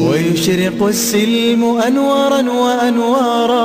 ويشرق السلم أنوارا وأنوارا.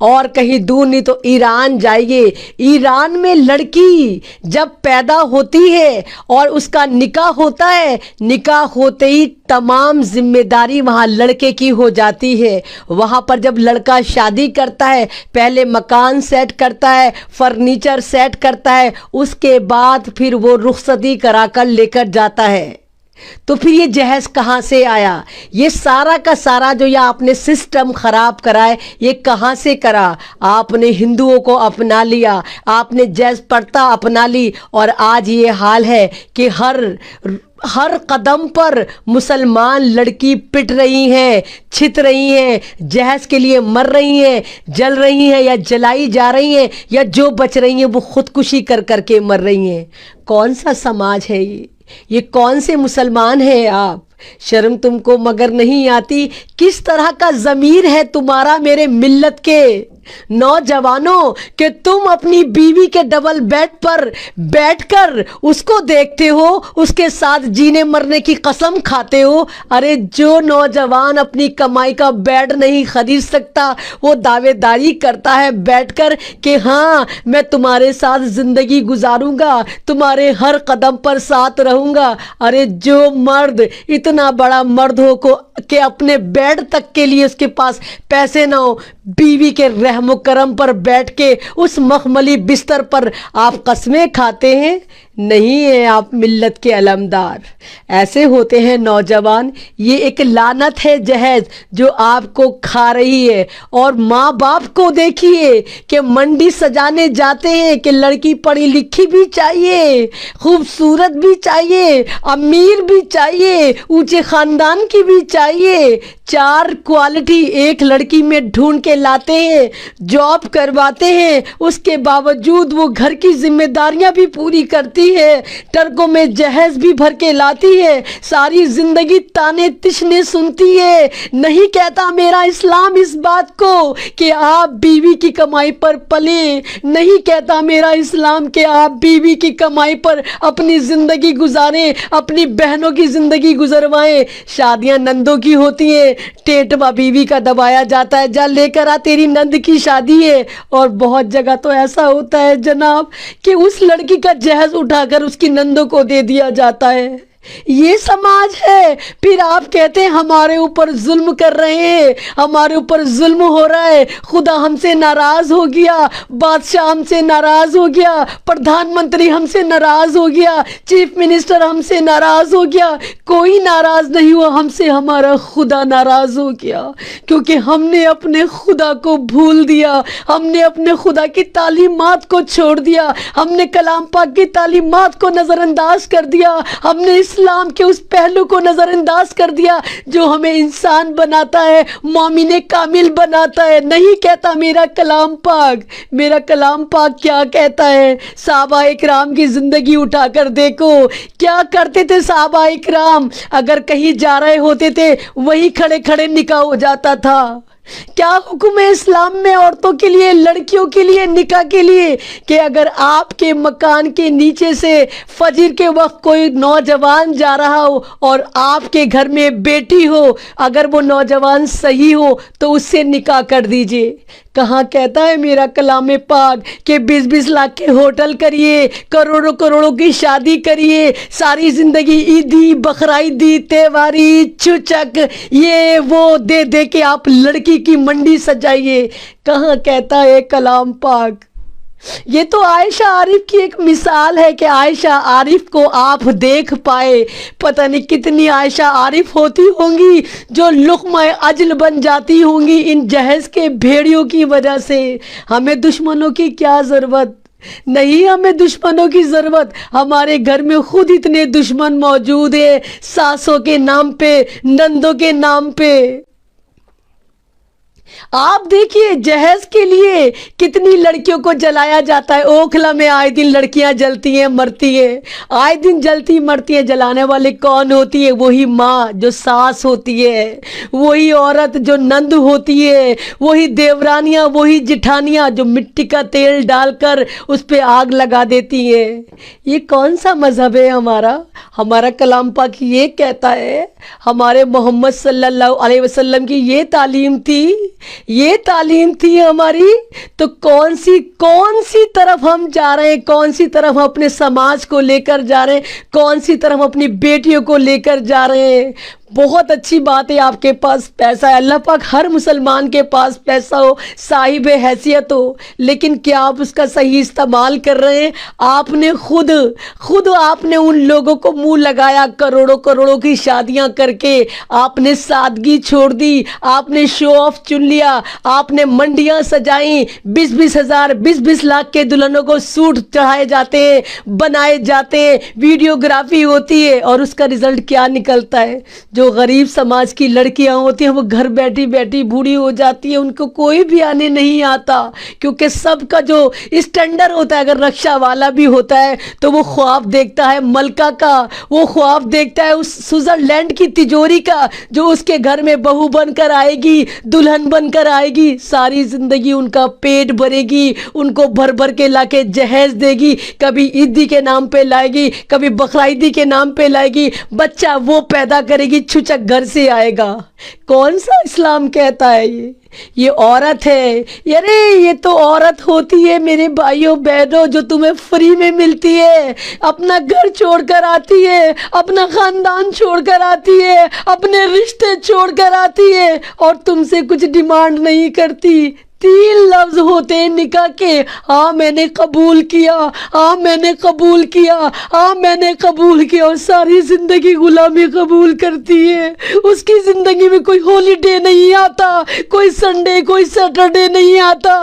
اور کہیں دور نہیں تو ایران جائیے. ایران میں لڑکی جب پیدا ہوتی ہے اور اس کا نکاح ہوتا ہے, نکاح ہوتے ہی تمام ذمہ داری وہاں لڑکے کی ہو جاتی ہے. وہاں پر جب لڑکا شادی کرتا ہے, پہلے مکان سیٹ کرتا ہے, فرنیچر سیٹ کرتا ہے, اس کے بعد پھر وہ رخصتی کرا کر لے کر جاتا ہے. تو پھر یہ جہیز کہاں سے آیا؟ یہ سارا کا سارا جو یہ آپ نے سسٹم خراب کرا ہے, یہ کہاں سے کرا؟ آپ نے ہندوؤں کو اپنا لیا, آپ نے جہیز پرتا اپنا لی, اور آج یہ حال ہے کہ ہر قدم پر مسلمان لڑکی پٹ رہی ہیں, چھت رہی ہیں, جہیز کے لیے مر رہی ہیں, جل رہی ہیں یا جلائی جا رہی ہیں, یا جو بچ رہی ہیں وہ خودکشی کر کے مر رہی ہیں. کون سا سماج ہے یہ کون سے مسلمان ہیں آپ؟ شرم تم کو مگر نہیں آتی؟ کس طرح کا ضمیر ہے تمہارا میرے ملت کے نوجوانوں کہ تم اپنی بیوی کے ڈبل بیڈ پر بیٹھ کر اس کو دیکھتے ہو, اس کے ساتھ جینے مرنے کی قسم کھاتے ہو. ارے جو نوجوان اپنی کمائی کا بیڈ نہیں خرید سکتا, وہ دعوے داری کرتا ہے بیٹھ کر کہ ہاں میں تمہارے ساتھ زندگی گزاروں گا, تمہارے ہر قدم پر ساتھ رہوں گا. ارے جو مرد اتنا بڑا مرد ہو کہ اپنے بیڈ تک کے لیے اس کے پاس پیسے نہ ہو, بیوی کے رحم و کرم پر بیٹھ کے اس مخملی بستر پر آپ قسمیں کھاتے ہیں. نہیں ہیں آپ ملت کے علمدار. ایسے ہوتے ہیں نوجوان. یہ ایک لعنت ہے جہیز جو آپ کو کھا رہی ہے. اور ماں باپ کو دیکھیے کہ منڈی سجانے جاتے ہیں کہ لڑکی پڑھی لکھی بھی چاہیے, خوبصورت بھی چاہیے, امیر بھی چاہیے, اونچے خاندان کی بھی چاہیے. 4 کوالٹی ایک لڑکی میں ڈھونڈ کے لاتے ہیں, جاب کرواتے ہیں, اس کے باوجود وہ گھر کی ذمہ داریاں بھی پوری کرتی ہے, ٹرکوں میں جہیز بھی بھر کے لاتی ہے, ساری زندگی تانے تشنے سنتی ہے. نہیں کہتا میرا اسلام اس بات کو کہ آپ بیوی کی کمائی پر پلیں, نہیں کہتا میرا اسلام کہ آپ بیوی کی کمائی پر اپنی زندگی گزاریں, اپنی بہنوں کی زندگی گزروائیں. شادیاں نندوں کی ہوتی ہیں, ٹیٹوا بیوی کا دبایا جاتا ہے, جا لے کر آ تیری نند کی شادی ہے. اور بہت جگہ تو ایسا ہوتا ہے جناب کہ اس لڑکی کا جہیز اٹھا کر اس کی نندوں کو دے دیا جاتا ہے. یہ سماج ہے. پھر آپ کہتے ہیں ہمارے اوپر ظلم کر رہے ہیں, ہمارے اوپر ظلم ہو رہا ہے, خدا ہم سے ناراض ہو گیا, بادشاہ ہم سے ناراض ہو گیا, پردھان منتری ہم سے ناراض ہو گیا, چیف منسٹر ہم سے ناراض ہو گیا. کوئی ناراض نہیں ہوا ہم سے, ہمارا خدا ناراض ہو گیا کیونکہ ہم نے اپنے خدا کو بھول دیا, ہم نے اپنے خدا کی تعلیمات کو چھوڑ دیا, ہم نے کلام پاک کی تعلیمات کو نظر انداز کر دیا, ہم نے اسلام کے اس پہلو کو نظر انداز کر دیا جو ہمیں انسان بناتا ہے, مومن کامل بناتا ہے. نہیں کہتا میرا کلام پاک کیا کہتا ہے؟ صحابہ اکرام کی زندگی اٹھا کر دیکھو, کیا کرتے تھے صحابہ اکرام؟ اگر کہیں جا رہے ہوتے تھے وہیں کھڑے کھڑے نکاح ہو جاتا تھا. کیا حکم ہے اسلام میں عورتوں کے لیے, لڑکیوں کے لیے, نکاح کے لیے کہ اگر آپ کے مکان کے نیچے سے فجر کے وقت کوئی نوجوان جا رہا ہو اور آپ کے گھر میں بیٹی ہو, اگر وہ نوجوان صحیح ہو تو اس سے نکاح کر دیجئے. کہاں کہتا ہے میرا کلام پاک کہ 20-20 لاکھ کے ہوٹل کریے, کروڑوں کی شادی کریے, ساری زندگی عیدی, بقرعیدی, تہواری, چچک, یہ وہ دے دے کے آپ لڑکی کی منڈی سجائیے. کہاں کہتا ہے کلام پاک؟ یہ تو عائشہ عارف کی ایک مثال ہے کہ عائشہ عارف کو آپ دیکھ پائے. پتہ نہیں کتنی عائشہ عارف ہوتی ہوں گی جو لقمہ اجل بن جاتی ہوں گی ان جہیز کے بھیڑیوں کی وجہ سے. ہمیں دشمنوں کی کیا ضرورت؟ نہیں ہمیں دشمنوں کی ضرورت. ہمارے گھر میں خود اتنے دشمن موجود ہیں, ساسوں کے نام پہ, نندوں کے نام پہ. آپ دیکھیے جہیز کے لیے کتنی لڑکیوں کو جلایا جاتا ہے. اوکھلا میں آئے دن لڑکیاں جلتی ہیں, مرتی ہیں, آئے دن جلتی مرتی ہیں. جلانے والے کون ہوتی ہے؟ وہی ماں جو ساس ہوتی ہے, وہی عورت جو نند ہوتی ہے, وہی دیورانیاں, وہی جٹھانیاں جو مٹی کا تیل ڈال کر اس پہ آگ لگا دیتی ہیں. یہ کون سا مذہب ہے ہمارا؟ ہمارا کلام پاک یہ کہتا ہے, ہمارے محمد صلی اللہ علیہ وسلم کی یہ تعلیم تھی یہ تعلیم تھی ہماری، تو کون سی طرف ہم جا رہے ہیں، کون سی طرف اپنے سماج کو لے کر جا رہے ہیں، کون سی طرف اپنی بیٹیوں کو لے کر جا رہے ہیں۔ بہت اچھی بات ہے آپ کے پاس پیسہ ہے، اللہ پاک ہر مسلمان کے پاس پیسہ ہو، صاحب حیثیت ہو، لیکن کیا آپ اس کا صحیح استعمال کر رہے ہیں؟ آپ نے خود آپ نے ان لوگوں کو منہ لگایا، کروڑوں کی شادیاں کر کے آپ نے سادگی چھوڑ دی، آپ نے شو آف چن لیا، آپ نے منڈیاں سجائیں، 20 ہزار 20 لاکھ کے دلہنوں کو سوٹ چڑھائے جاتے ہیں، بنائے جاتے ہیں، ویڈیوگرافی ہوتی ہے، اور اس کا رزلٹ کیا نکلتا ہے؟ جو غریب سماج کی لڑکیاں ہوتی ہیں وہ گھر بیٹھی بوڑھی ہو جاتی ہیں، ان کو کوئی بھی آنے نہیں آتا، کیونکہ سب کا جو اسٹینڈرڈ ہوتا ہے، اگر رکشہ والا بھی ہوتا ہے تو وہ خواب دیکھتا ہے ملکہ کا، وہ خواب دیکھتا ہے اس سوئٹزرلینڈ کی تجوری کا، جو اس کے گھر میں بہو بن کر آئے گی، دلہن بن کر آئے گی، ساری زندگی ان کا پیٹ بھرے گی، ان کو بھر کے لا کے جہیز دے گی، کبھی عیدی کے نام پہ لائے گی، کبھی بقرعیدی کے نام پہ لائے گی، بچہ وہ پیدا کرے گی، چھچک گھر سے آئے گا۔ کون سا اسلام کہتا ہے یہ عورت ہے؟ یارے یہ تو عورت ہوتی ہے میرے بھائیوں بہنوں، جو تمہیں فری میں ملتی ہے، اپنا گھر چھوڑ کر آتی ہے، اپنا خاندان چھوڑ کر آتی ہے، اپنے رشتے چھوڑ کر آتی ہے، اور تم سے کچھ ڈیمانڈ نہیں کرتی۔ 3 لفظ ہوتے ہیں نکاح کے، ہاں میں نے قبول کیا، ہاں میں نے قبول کیا، ہاں میں نے قبول کیا، اور ساری زندگی غلامی قبول کرتی ہے۔ اس کی زندگی میں کوئی ہالیڈے نہیں آتا، کوئی سنڈے کوئی سیٹرڈے نہیں آتا۔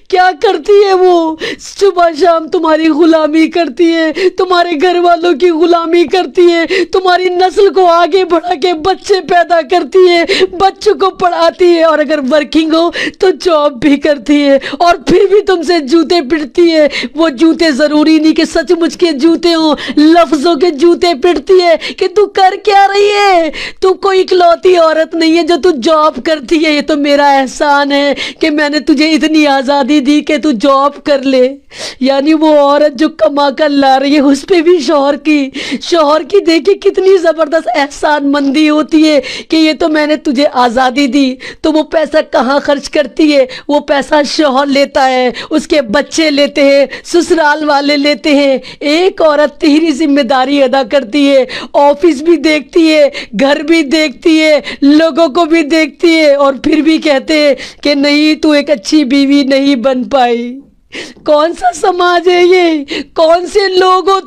کیا کرتی ہے وہ؟ صبح شام تمہاری غلامی کرتی ہے، تمہارے گھر والوں کی غلامی کرتی ہے، تمہاری نسل کو آگے بڑھا کے بچے پیدا کرتی ہے، بچوں کو پڑھاتی ہے، اور اگر ورکنگ ہو تو جاب بھی کرتی ہے، اور پھر بھی تم سے جوتے پٹتی ہے۔ وہ جوتے ضروری نہیں کہ سچ مچ کے جوتے ہوں، لفظوں کے جوتے پٹتی ہے کہ تو کر کیا رہی ہے؟ تو کوئی اکلوتی عورت نہیں ہے جو تو جاب کرتی ہے، یہ تو میرا احسان ہے کہ میں نے تجھے اتنی آزادی دی کہ تو جاب کر لے۔ یعنی وہ عورت جو کما کر لا رہی ہے، اس پہ بھی شوہر کی دیکھیں کتنی زبردست احسان مندی ہوتی ہے کہ یہ تو میں نے تجھے آزادی دی، تو وہ پیسہ کہاں خرچ کرتی ہے؟ وہ پیسہ شوہر لیتا ہے، اس کے بچے لیتے ہیں، سسرال والے لیتے ہیں۔ ایک عورت تیری ذمہ داری ادا کرتی ہے، آفس بھی دیکھتی ہے، گھر بھی دیکھتی ہے، لوگوں کو بھی دیکھتی ہے، اور پھر بھی کہتے ہیں کہ نہیں تو ایک اچھی بیوی نہیں بن پائی۔ کون سا سماج ہے یہ؟ کون سے لوگ ہو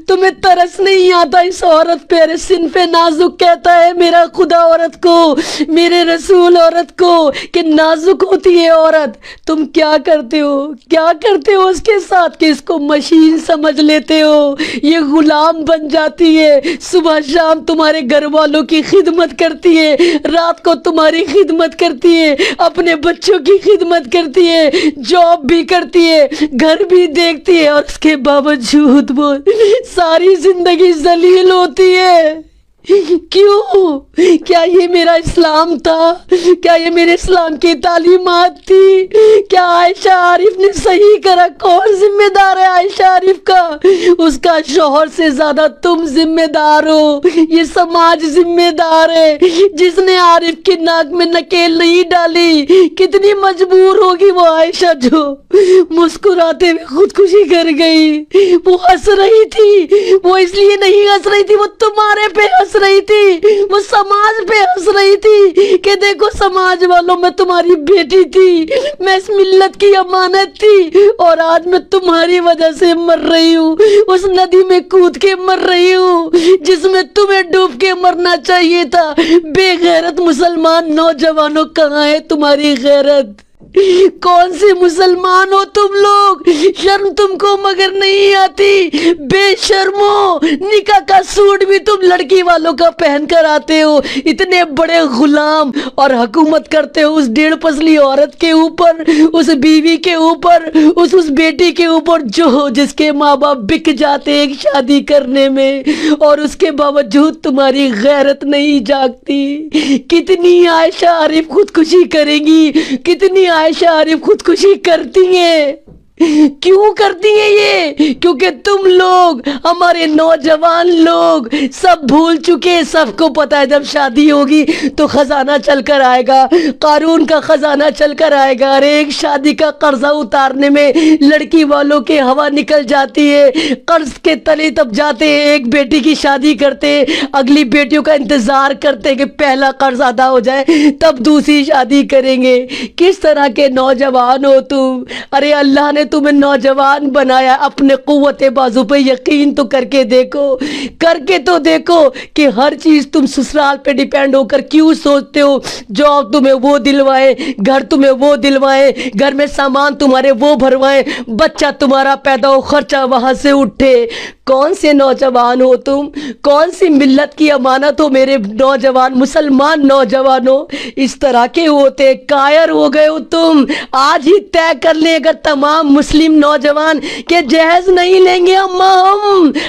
تمہیں ترس نہیں آتا اس عورت پہ؟ صنف نازک کہتا ہے میرا خدا عورت کو، میرے رسول عورت کو، کہ نازک ہوتی ہے عورت۔ تم کیا کرتے ہو اس کے ساتھ کہ اس کو مشین سمجھ لیتے ہو، یہ غلام بن جاتی ہے، صبح شام تمہارے گھر والوں کی خدمت کرتی ہے، رات کو تمہاری خدمت کرتی ہے، اپنے بچوں کی خدمت کرتی ہے، جاب بھی کرتی ہے، گھر بھی دیکھتی ہے، اور اس کے باوجود وہ ساری زندگی ذلیل ہوتی ہے۔ کیوں؟ کیا یہ میرا اسلام تھا؟ کیا یہ میرے اسلام کی تعلیمات تھی؟ کیا عائشہ عارف نے صحیح کرا؟ کون ذمہ دار ہے عائشہ عارف کا؟ اس کا شوہر سے زیادہ تم ذمہ دار ہو، یہ سماج ذمہ دار ہے۔ جس نے عارف کی ناک میں نکیل نہیں ڈالی، کتنی مجبور ہوگی وہ عائشہ جو مسکراتے ہوئے خودکشی کر گئی۔ وہ ہنس رہی تھی، وہ اس لیے نہیں ہنس رہی تھی، وہ تمہارے پہ ہنس رہی تھی، وہ سماج پہ ہنس رہی تھی کہ دیکھو سماج والوں، میں تمہاری بیٹی تھی، میں اس ملت کی امانت تھی، اور آج میں تمہاری وجہ سے مر رہی ہوں، اس ندی میں کود کے مر رہی ہوں جس میں تمہیں ڈوب کے مرنا چاہیے تھا۔ بے غیرت مسلمان نوجوانوں، کہاں ہے تمہاری غیرت؟ کون سے مسلمان ہو تم لوگ؟ شرم تم کو مگر نہیں آتی؟ بے شرمو، نکاح کا سوٹ بھی تم لڑکی والوں کا پہن کر آتے ہو، اتنے بڑے غلام، اور حکومت کرتے ہو اس 1.5 پسلی عورت کے اوپر، اس بیوی کے اوپر، اس بیٹی کے اوپر جس کے ماں باپ بک جاتے ایک شادی کرنے میں، اور اس کے باوجود تمہاری غیرت نہیں جاگتی۔ کتنی عائشہ عارف خودکشی کریں گی، کتنی عائشہ عارف خودکشی کرتی ہیں؟ کیوں کرتی ہیں یہ؟ کیونکہ تم لوگ، ہمارے نوجوان لوگ سب بھول چکے. سب کو پتا ہے جب شادی ہوگی تو خزانہ چل کر آئے گا، قارون کا خزانہ چل کر آئے گا. ارے ایک شادی کا قرضہ اتارنے میں لڑکی والوں کے ہوا نکل جاتی ہے، قرض کے تلے تب جاتے ہیں. ایک بیٹی کی شادی کرتے، اگلی بیٹیوں کا انتظار کرتے کہ پہلا قرض ادا ہو جائے تب دوسری شادی کریں گے. کس طرح کے نوجوان ہو تم؟ ارے اللہ نے تمہیں نوجوان بنایا، اپنے قوت بازو پہ یقین تو کر کے دیکھو، کر کے تو دیکھو کہ ہر چیز تم سسرال پہ ڈیپینڈ ہو کر کیوں سوچتے ہو؟ جاب تمہیں وہ دلوائے، گھر تمہیں وہ دلوائے، گھر میں سامان تمہارے وہ بھروائے، بچہ تمہارا پیدا ہو، خرچہ وہاں سے اٹھے. کون سے نوجوان ہو تم؟ کون سی ملت کی امانت ہو میرے نوجوان مسلمان نوجوانوں؟ اس طرح کے ہوتے کائر ہو گئے ہو تم. آج ہی طے کر لیں اگر تمام مسلم نوجوان کہ جہیز نہیں لیں گے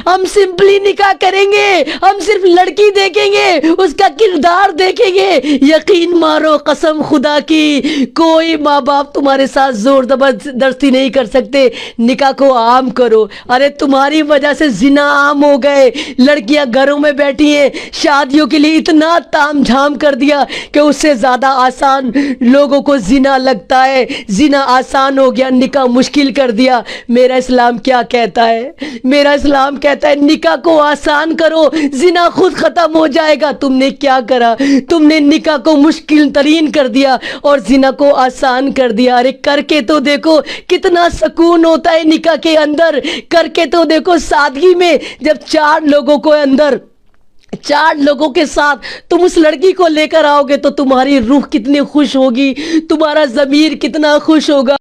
ہم سمپلی نکاح کریں گے، ہم صرف لڑکی دیکھیں گے، اس کا کردار دیکھیں گے. یقین مارو قسم خدا کی، کوئی ماں باپ تمہارے ساتھ زور زبردستی نہیں کر سکتے. نکاح کو عام کرو. ارے تمہاری وجہ سے زنا عام ہو گئے، لڑکیاں گھروں میں بیٹھی ہیں، شادیوں کے لیے اتنا تام جھام کر دیا کہ اس سے زیادہ آسان لوگوں کو زنا لگتا ہے. زنا آسان ہو گیا، نکاح مشکل کر دیا. میرا اسلام کیا کہتا ہے؟ میرا اسلام کہتا ہے نکاح کو آسان کرو، زنا خود ختم ہو جائے گا. تم نے کیا کرا؟ تم نے نکاح کو مشکل ترین کر دیا اور زنا کو آسان کر دیا. ارے کر کے تو دیکھو کتنا سکون ہوتا ہے نکاح کے اندر. کر کے تو دیکھو سادگی میں، جب چار لوگوں کے ساتھ تم اس لڑکی کو لے کر آؤ گے تو تمہاری روح کتنی خوش ہوگی، تمہارا ضمیر کتنا خوش ہوگا.